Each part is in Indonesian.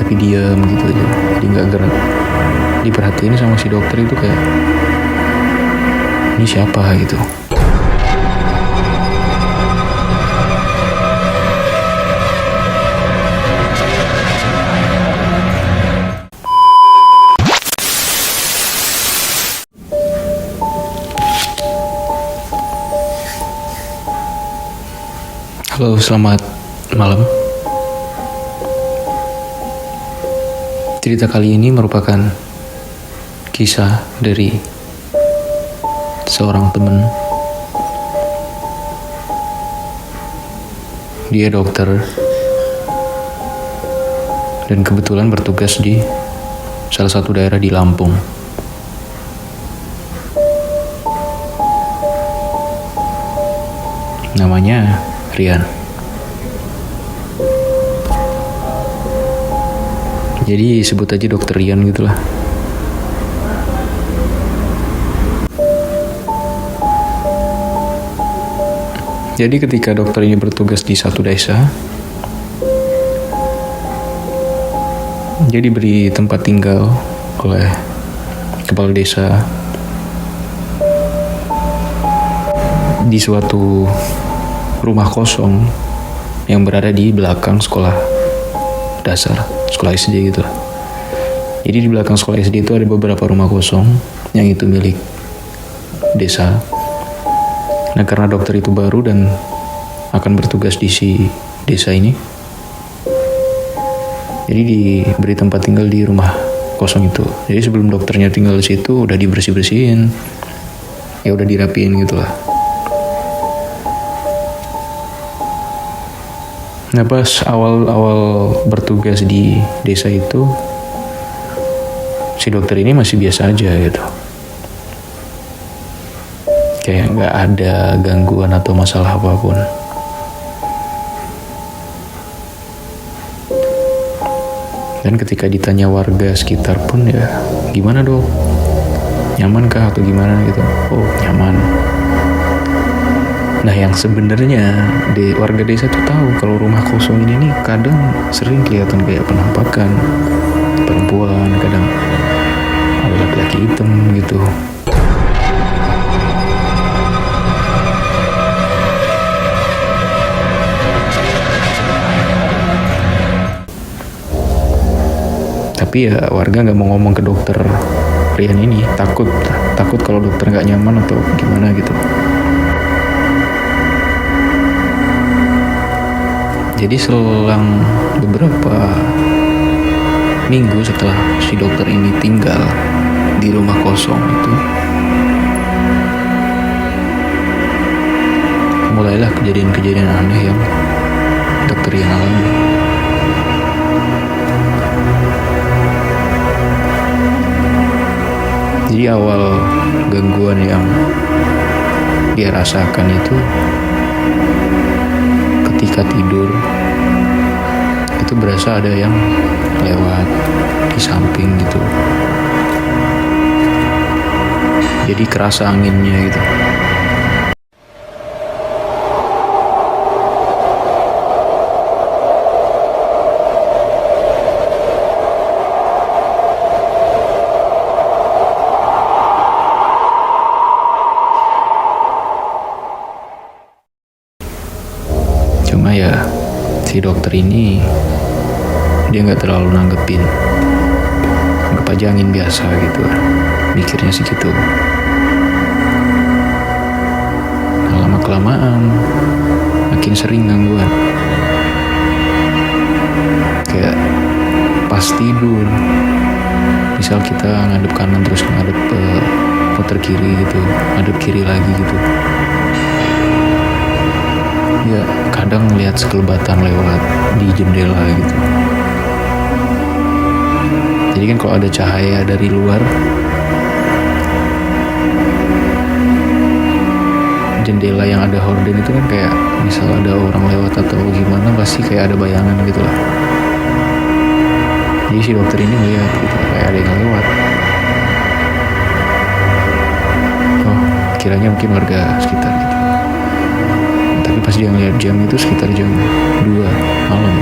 tapi diam gitu aja, jadi nggak gerak. Diperhatiin sama si dokter itu kayak, ini siapa gitu. Halo, selamat malam. Cerita kali ini merupakan kisah dari seorang teman. Dia dokter dan kebetulan bertugas di salah satu daerah di Lampung. Namanya Rian. Jadi sebut aja dokter Rian gitulah. Jadi ketika dokter ini bertugas di satu desa, dia diberi tempat tinggal oleh kepala desa di suatu rumah kosong yang berada di belakang sekolah dasar, sekolah SD gitu. Jadi di belakang sekolah SD itu ada beberapa rumah kosong yang itu milik desa. Nah, karena dokter itu baru dan akan bertugas di si desa ini, jadi diberi tempat tinggal di rumah kosong itu. Jadi sebelum dokternya tinggal di situ udah dibersih-bersihin, ya udah dirapiin gitu lah. Nah, pas awal-awal bertugas di desa itu, si dokter ini masih biasa aja gitu. Kayak gak ada gangguan atau masalah apapun. Dan ketika ditanya warga sekitar pun ya, gimana dok? Nyaman kah atau gimana gitu? Oh, nyaman. Nah, yang sebenarnya di warga desa tuh tahu kalau rumah kosong ini nih kadang sering kelihatan kayak penampakan perempuan, kadang ada laki-laki hitam gitu. Tapi ya warga nggak mau ngomong ke dokter Rian ini, takut kalau dokter nggak nyaman atau gimana gitu. Jadi selang beberapa minggu setelah si dokter ini tinggal di rumah kosong itu, mulailah kejadian-kejadian aneh yang dokter yang alami. Jadi awal gangguan yang dia rasakan itu ketika tidur, itu berasa ada yang lewat di samping gitu. Jadi kerasa anginnya gitu. Cuma ya si dokter ini dia nggak terlalu nanggepin, anggap aja angin biasa gitu, mikirnya sih gitu. Nah, lama kelamaan makin sering gangguan, kayak pas tidur misal kita ngadep kanan terus ngadep puter kiri gitu, ngadep kiri lagi gitu. Ya kadang lihat sekelebatan lewat di jendela gitu. Jadi kan kalau ada cahaya dari luar, jendela yang ada horden itu kan kayak misal ada orang lewat atau gimana, pasti kayak ada bayangan gitu lah. Jadi si dokter ini ngeliat gitu, kayak ada yang lewat. Oh, kiranya mungkin warga sekitar gitu. Tapi pas dia ngeliat jam itu sekitar jam 2 malam.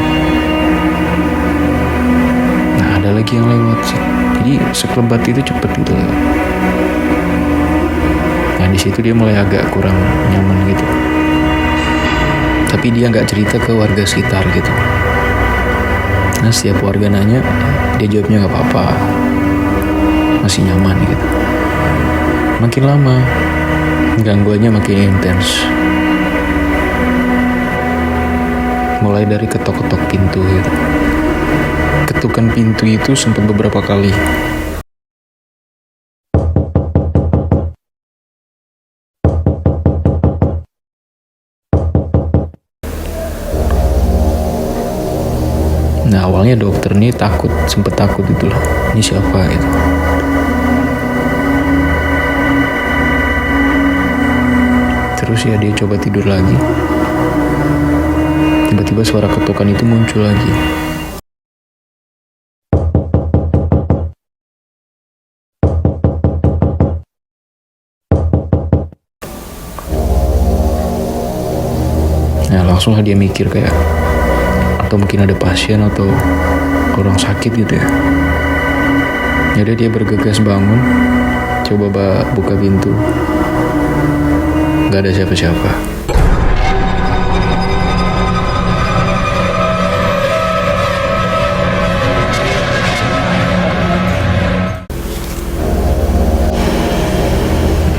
lagi yang lewat. Jadi sekelebat itu cepet gitu lewat. Nah di situ dia mulai agak kurang nyaman gitu. Tapi dia nggak cerita ke warga sekitar gitu. Nah setiap warga nanya, dia jawabnya nggak apa-apa, masih nyaman gitu. Makin lama, gangguannya makin intens. Mulai dari ketok-ketok pintu gitu. Ketukan pintu itu sempat beberapa kali. Nah awalnya dokter nih sempet takut gitu loh. Ini siapa gitu. Terus ya dia coba tidur lagi. Tiba-tiba suara ketukan itu muncul lagi. Nah langsung lah dia mikir kayak, atau mungkin ada pasien atau orang sakit gitu ya. Jadi dia bergegas bangun, coba buka pintu. Gak ada siapa-siapa.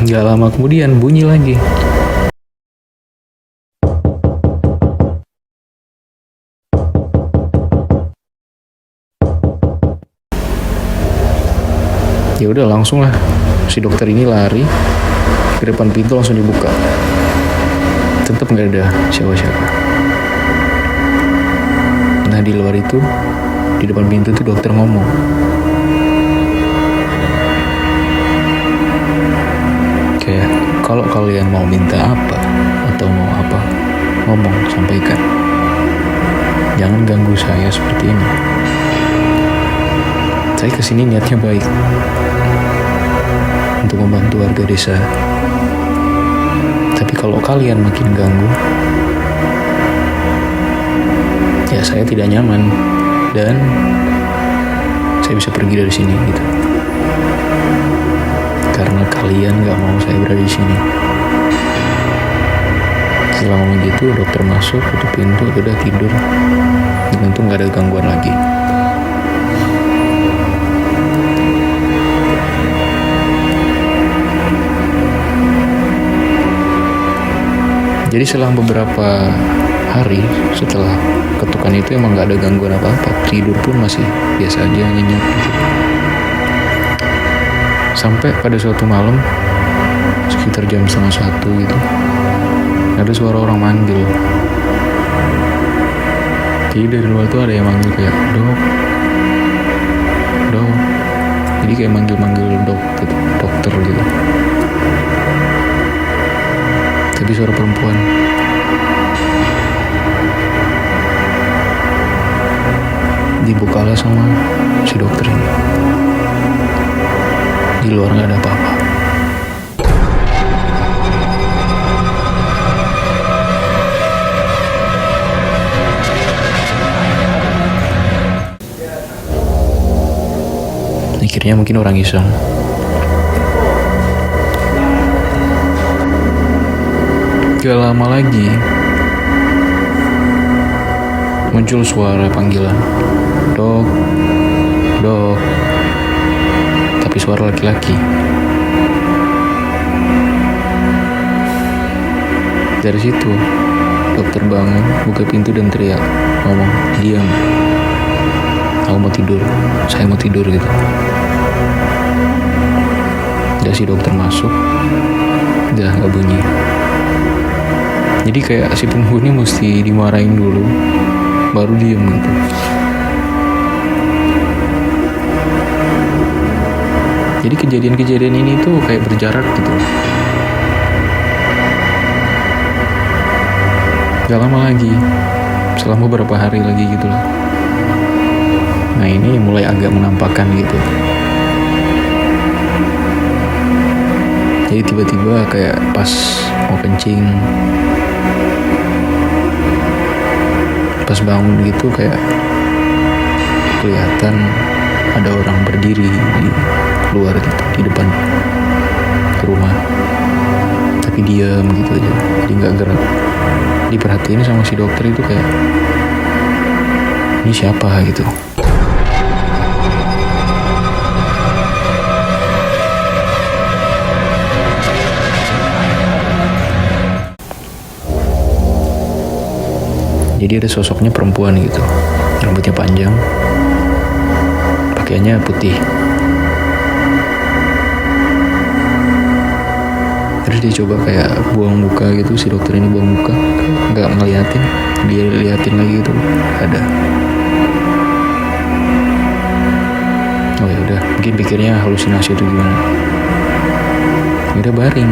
Gak lama kemudian bunyi lagi. Ya udah langsung lah si dokter ini lari ke depan pintu, langsung dibuka. Tetap nggak ada siapa-siapa. Nah di luar itu, di depan pintu tuh dokter ngomong, kayak kalau kalian mau minta apa atau mau apa, ngomong, sampaikan. Jangan ganggu saya seperti ini. Saya kesini niatnya baik, untuk membantu warga desa. Tapi kalau kalian makin ganggu, ya saya tidak nyaman dan saya bisa pergi dari sini gitu. Karena kalian gak mau saya berada di sini. Setelah ngomong gitu, dokter masuk, tutup pintu, udah tidur. Dan untung gak ada gangguan lagi. Jadi selang beberapa hari setelah ketukan itu emang gak ada gangguan apa-apa. Tidur pun masih biasa aja, nyenyak gitu. Sampai pada suatu malam sekitar jam 12:30 gitu, ada suara orang manggil. Jadi dari luar tuh ada yang manggil kayak dok. Jadi kayak manggil-manggil dokter gitu. Tapi suara perempuan. Dibukalah sama si dokter ini. Di luar gak ada apa-apa. Akhirnya mungkin orang iseng. Gak lama lagi muncul suara panggilan, dok, tapi suara laki-laki. Dari situ dokter bangun, buka pintu dan teriak, ngomong, diam, aku mau tidur, saya mau tidur gitu. Udah si dokter masuk, udah gak bunyi. Jadi kayak si penghuni mesti dimarahin dulu, baru diem gitu. Jadi kejadian-kejadian ini tuh kayak berjarak gitu. Gak lama lagi, selama beberapa hari lagi gitu lah. Nah ini mulai agak menampakkan gitu. Jadi tiba-tiba kayak pas mau kencing, pas bangun gitu kayak kelihatan ada orang berdiri di luar gitu, di depan rumah, tapi diam gitu aja, jadi nggak gerak. Diperhatiin sama si dokter itu kayak, ini siapa gitu. Jadi ada sosoknya perempuan gitu, rambutnya panjang, pakaiannya putih. Terus dia coba kayak buang muka gitu, si dokter ini buang muka, nggak ngeliatin, dia liatin lagi gitu, ada. Oh ya udah, mungkin pikirnya halusinasi itu gimana. Ya udah baring.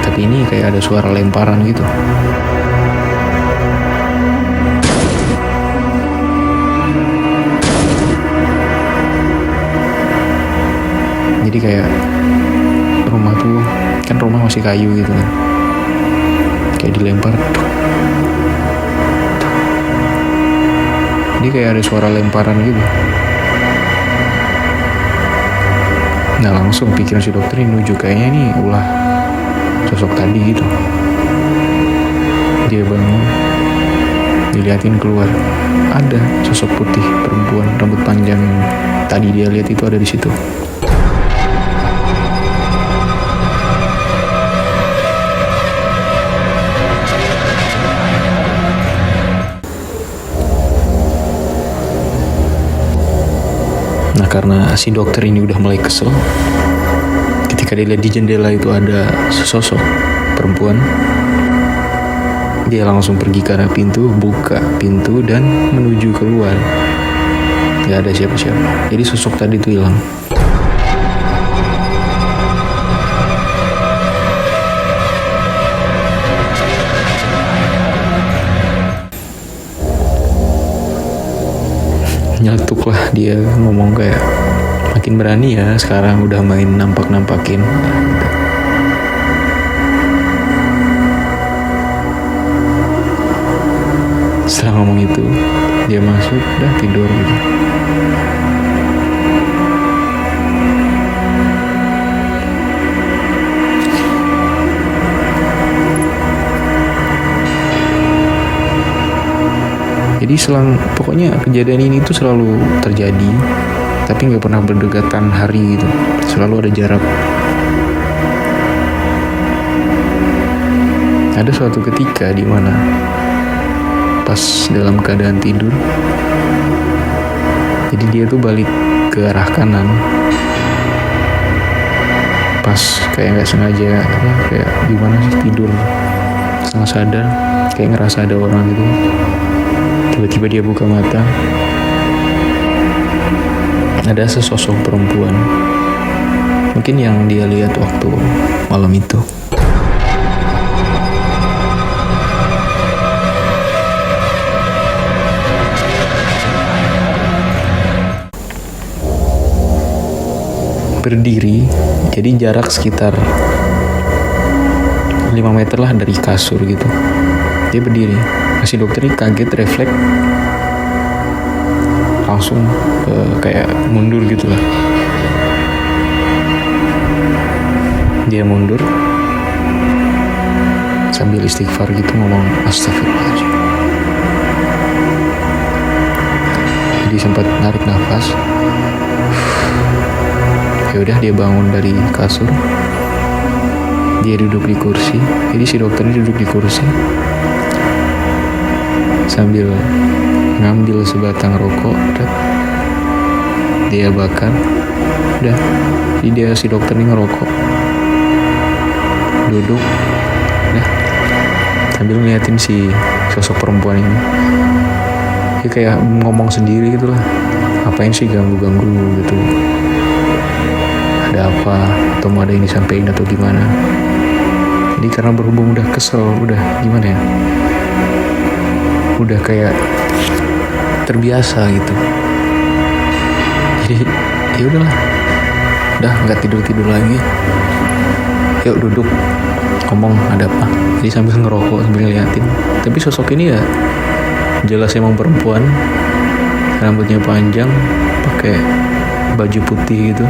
Tapi ini kayak ada suara lemparan gitu. Jadi kayak rumah tuh, kan rumah masih kayu gitu kan, kayak dilempar. Jadi kayak ada suara lemparan gitu. Nah langsung pikiran si dokter ini nuju, kayaknya ini ulah sosok tadi gitu. Dia bangun, diliatin keluar, ada sosok putih perempuan rambut panjang tadi dia lihat itu ada di situ. Nah karena si dokter ini udah mulai kesel, ketika dia lihat di jendela itu ada sesosok perempuan, dia langsung pergi ke arah pintu, buka pintu dan menuju keluar. Gak ada siapa-siapa, jadi sosok tadi itu hilang. Nyeletuklah dia ngomong kayak, makin berani ya sekarang udah main nampak-nampakin. Setelah ngomong itu, dia masuk, udah tidur gitu. Jadi pokoknya kejadian ini tuh selalu terjadi, tapi nggak pernah berdekatan hari gitu, selalu ada jarak. Ada suatu ketika di mana pas dalam keadaan tidur, jadi dia tuh balik ke arah kanan, pas kayak nggak sengaja, kayak gimana sih tidur setengah sadar, kayak ngerasa ada orang gitu. Tiba-tiba dia buka mata, ada sesosok perempuan, mungkin yang dia lihat waktu malam itu. Berdiri, jadi jarak sekitar 5 meter lah dari kasur gitu. Dia berdiri, si dokter ini kaget, refleks, langsung kayak mundur gitu lah. Dia mundur sambil istighfar gitu, ngomong astagfirullahaladzim. Jadi sempat narik nafas. Ya udah, dia bangun dari kasur, dia duduk di kursi. Jadi si dokter ini duduk di kursi sambil ngambil sebatang rokok, dia bakar. Udah, jadi si dokter ini ngerokok, duduk, udah, sambil ngeliatin si sosok perempuan ini. Dia kayak ngomong sendiri gitu lah, apain sih ganggu-ganggu gitu, ada apa, atau mau ada yang disampaikan atau gimana. Jadi karena berhubung udah kesel, udah gimana ya, udah kayak terbiasa gitu. Jadi ya udahlah, udah nggak tidur lagi. Yuk duduk, ngomong ada apa. Jadi sambil ngerokok, sambil ngeliatin. Tapi sosok ini ya jelas emang perempuan, rambutnya panjang, pakai baju putih gitu,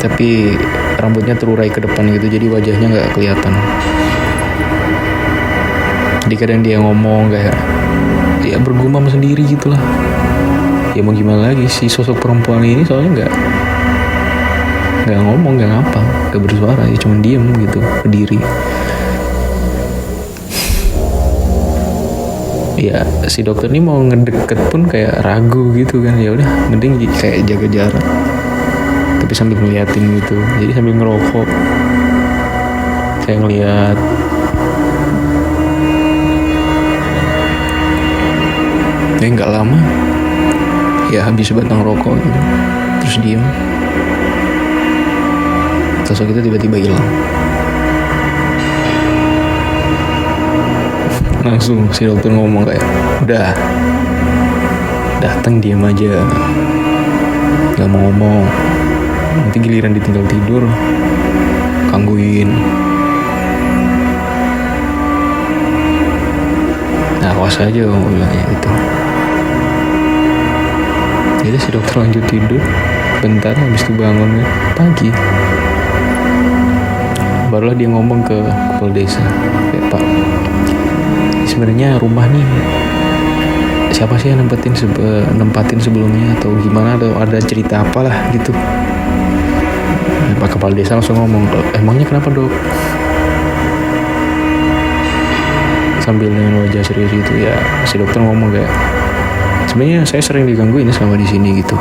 tapi rambutnya terurai ke depan gitu, jadi wajahnya nggak kelihatan. Jadi kadang dia ngomong kayak ya bergumam sendiri gitulah. Ya mau gimana lagi, si sosok perempuan ini soalnya nggak ngomong, nggak ngapa, nggak bersuara, ya cuma diem gitu, berdiri. Ya si dokter ini mau ngedeket pun kayak ragu gitu kan, ya udah mending kayak jaga jarak, tapi sambil ngeliatin gitu, jadi sambil ngerokok saya ngeliat. Ya nggak lama ya habis batang rokok gitu, terus diem. Sosok itu tiba-tiba hilang. Langsung si dokter ngomong kayak, udah datang diem aja, nggak mau ngomong, nanti giliran ditinggal tidur gangguin. Nah awas aja kamu bilangnya gitu. Jadi si dokter lanjut tidur bentar, habis itu bangun kan pagi, barulah dia ngomong ke kepala desa kayak, Pak, sebenarnya rumah nih siapa sih yang nempatin sebelumnya atau gimana, atau ada cerita apalah gitu. Pak kepala desa langsung ngomong, emangnya kenapa dok? Sambil dengan wajah serius gitu ya si dokter ngomong kayak, sebenarnya saya sering digangguin selama di sini gitu.